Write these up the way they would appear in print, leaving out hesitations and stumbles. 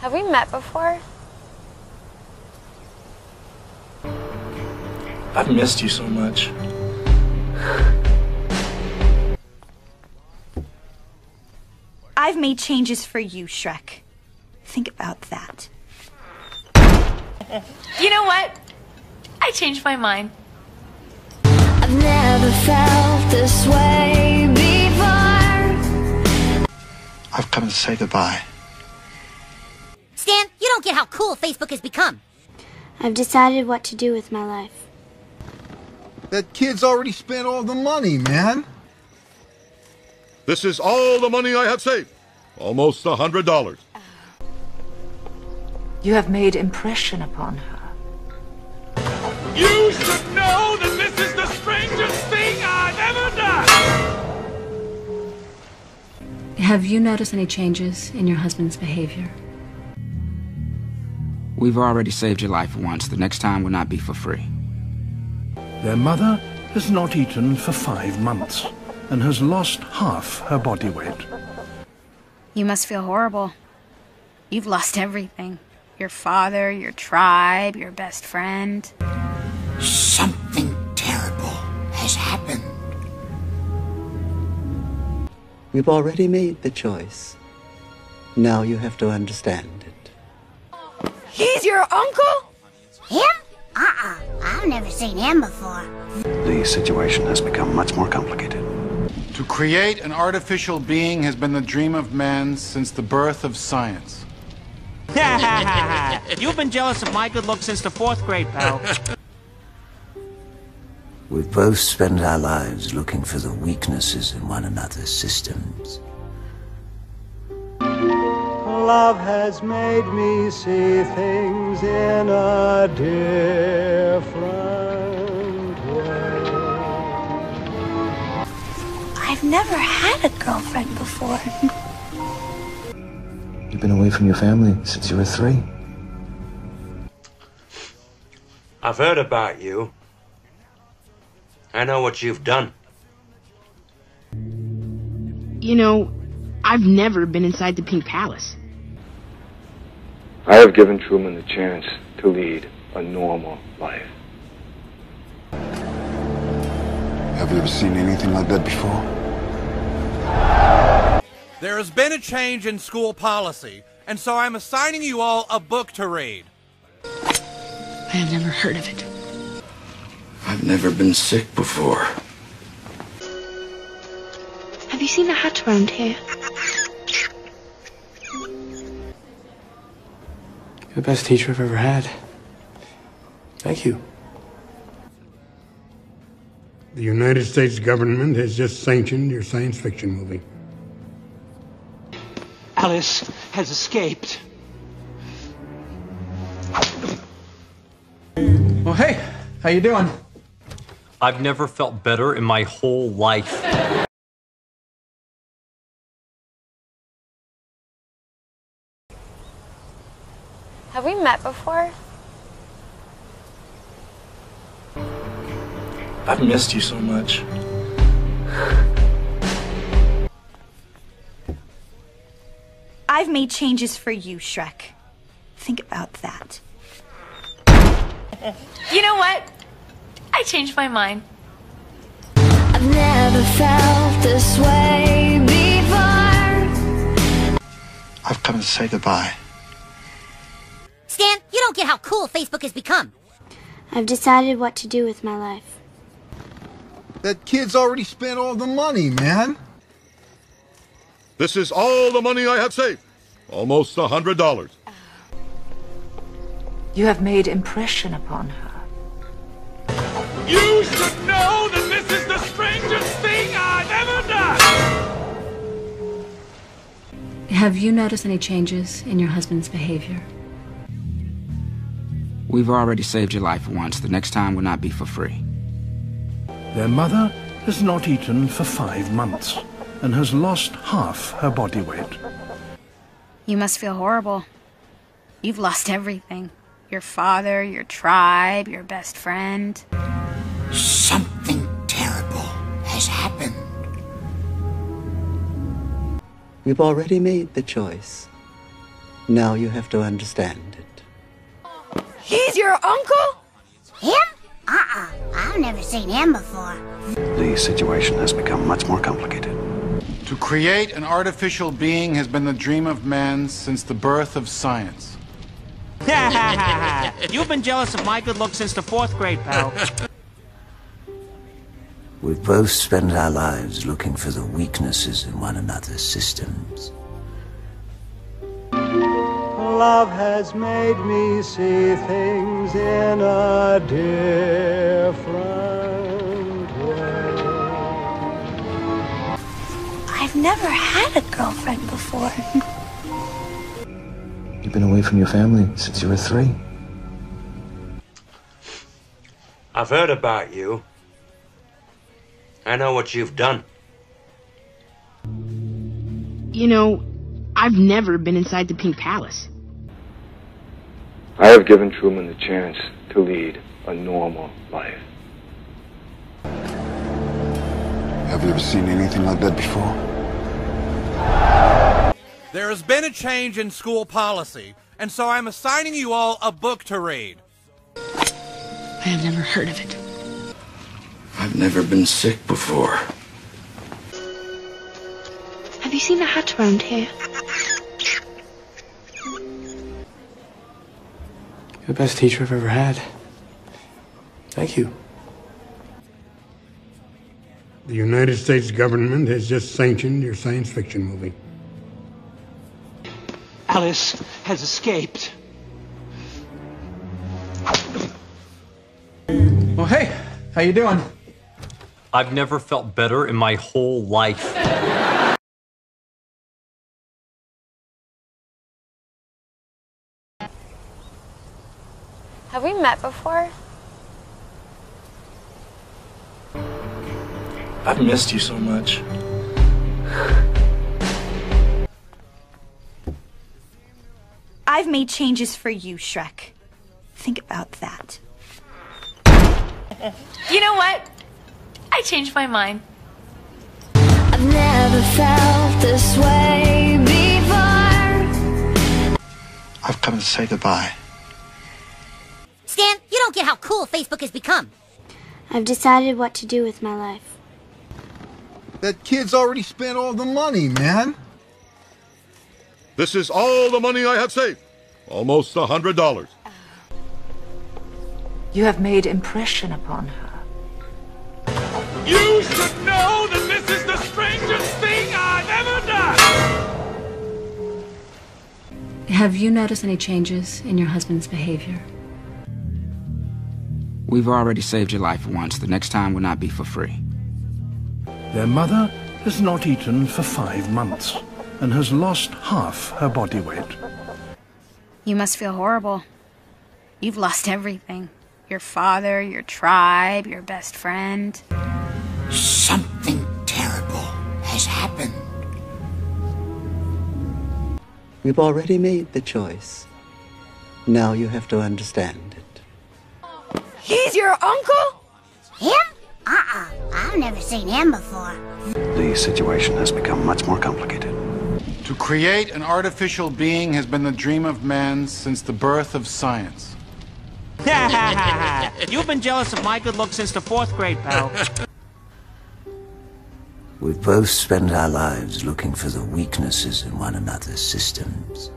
Have we met before? I've missed you so much. I've made changes for you, Shrek. Think about that. You know what? I changed my mind. I've never felt this way before. I've come to say goodbye. Stan, you don't get how cool Facebook has become. I've decided what to do with my life. That kid's already spent all the money, man. This is all the money I have saved. Almost $100. You have made impression upon her. You should know that this is the strangest thing I've ever done! Have you noticed any changes in your husband's behavior? We've already saved your life once. The next time will not be for free. Their mother has not eaten for 5 months and has lost half her body weight. You must feel horrible. You've lost everything. Your father, your tribe, your best friend. Something terrible has happened. We've already made the choice. Now you have to understand it. He's your uncle? Him? I've never seen him before. The situation has become much more complicated. To create an artificial being has been the dream of man since the birth of science. You've been jealous of my good looks since the 4th grade, pal. We've both spent our lives looking for the weaknesses in one another's systems. Love has made me see things in a different way. I've never had a girlfriend before. You've been away from your family since you were 3. I've heard about you. I know what you've done. You know, I've never been inside the Pink Palace. I have given Truman the chance to lead a normal life. Have you ever seen anything like that before? There has been a change in school policy, and so I'm assigning you all a book to read. I have never heard of it. I've never been sick before. Have you seen a hat around here? You're the best teacher I've ever had. Thank you. The United States government has just sanctioned your science fiction movie. Alice has escaped. Well, hey, how you doing? I've never felt better in my whole life. Have we met before? I've missed you so much. I've made changes for you, Shrek. Think about that. You know what? I changed my mind. I've never felt this way before. I've come to say goodbye. Stan, you don't get how cool Facebook has become. I've decided what to do with my life. That kid's already spent all the money, man. This is all the money I have saved. Almost $100. You have made impression upon her. You should know that this is the strangest thing I've ever done! Have you noticed any changes in your husband's behavior? We've already saved your life once. The next time will not be for free. Their mother has not eaten for 5 months and has lost half her body weight. You must feel horrible. You've lost everything. Your father, your tribe, your best friend. Something terrible has happened. We've already made the choice. Now you have to understand it. He's your uncle? Him? I've never seen him before. The situation has become much more complicated. To create an artificial being has been the dream of man since the birth of science. You've been jealous of my good looks since the 4th grade, pal. We've both spent our lives looking for the weaknesses in one another's systems. Love has made me see things in a different way. I've never had a girlfriend before. You've been away from your family since you were 3. I've heard about you. I know what you've done. You know, I've never been inside the Pink Palace. I have given Truman the chance to lead a normal life. Have you ever seen anything like that before? There has been a change in school policy, and so I'm assigning you all a book to read. I have never heard of it. I've never been sick before. Have you seen a hat around here? You're the best teacher I've ever had. Thank you. The United States government has just sanctioned your science fiction movie. Alice has escaped. Well, hey, how you doing? I've never felt better in my whole life. Have we met before? I've missed you so much. I've made changes for you, Shrek. Think about that. You know what? I changed my mind. I've never felt this way before. I've come to say goodbye. Stan, you don't get how cool Facebook has become. I've decided what to do with my life. That kid's already spent all the money, man. This is all the money I have saved. Almost $100. You have made impression upon her. You should know that this is the strangest thing I've ever done! Have you noticed any changes in your husband's behavior? We've already saved your life once. The next time will not be for free. Their mother has not eaten for 5 months and has lost half her body weight. You must feel horrible. You've lost everything. Your father, your tribe, your best friend. Something terrible has happened. You've already made the choice. Now you have to understand it. He's your uncle? Him? I've never seen him before. The situation has become much more complicated. To create an artificial being has been the dream of man since the birth of science. You've been jealous of my good looks since the 4th grade, pal. We've both spent our lives looking for the weaknesses in one another's systems.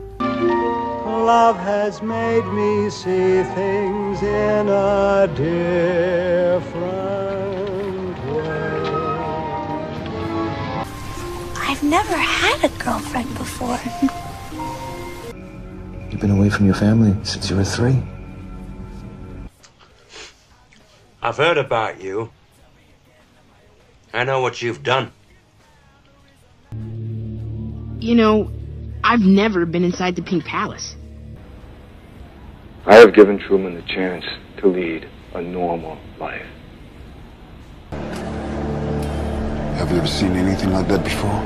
Love has made me see things in a different way. I've never had a girlfriend before. You've been away from your family since you were 3. I've heard about you. I know what you've done. You know, I've never been inside the Pink Palace. I have given Truman the chance to lead a normal life. Have you ever seen anything like that before?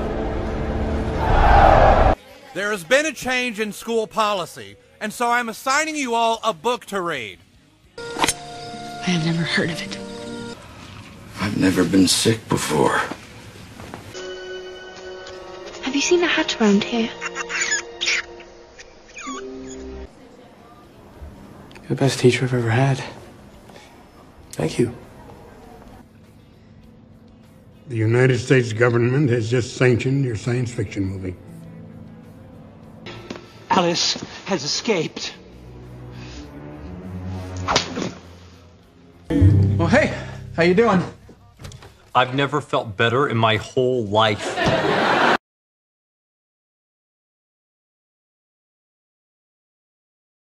There has been a change in school policy, and so I'm assigning you all a book to read. I have never heard of it. I've never been sick before. Have you seen a hat around here? You're the best teacher I've ever had. Thank you. The United States government has just sanctioned your science fiction movie. Alice has escaped. Well, hey, how you doing? I've never felt better in my whole life.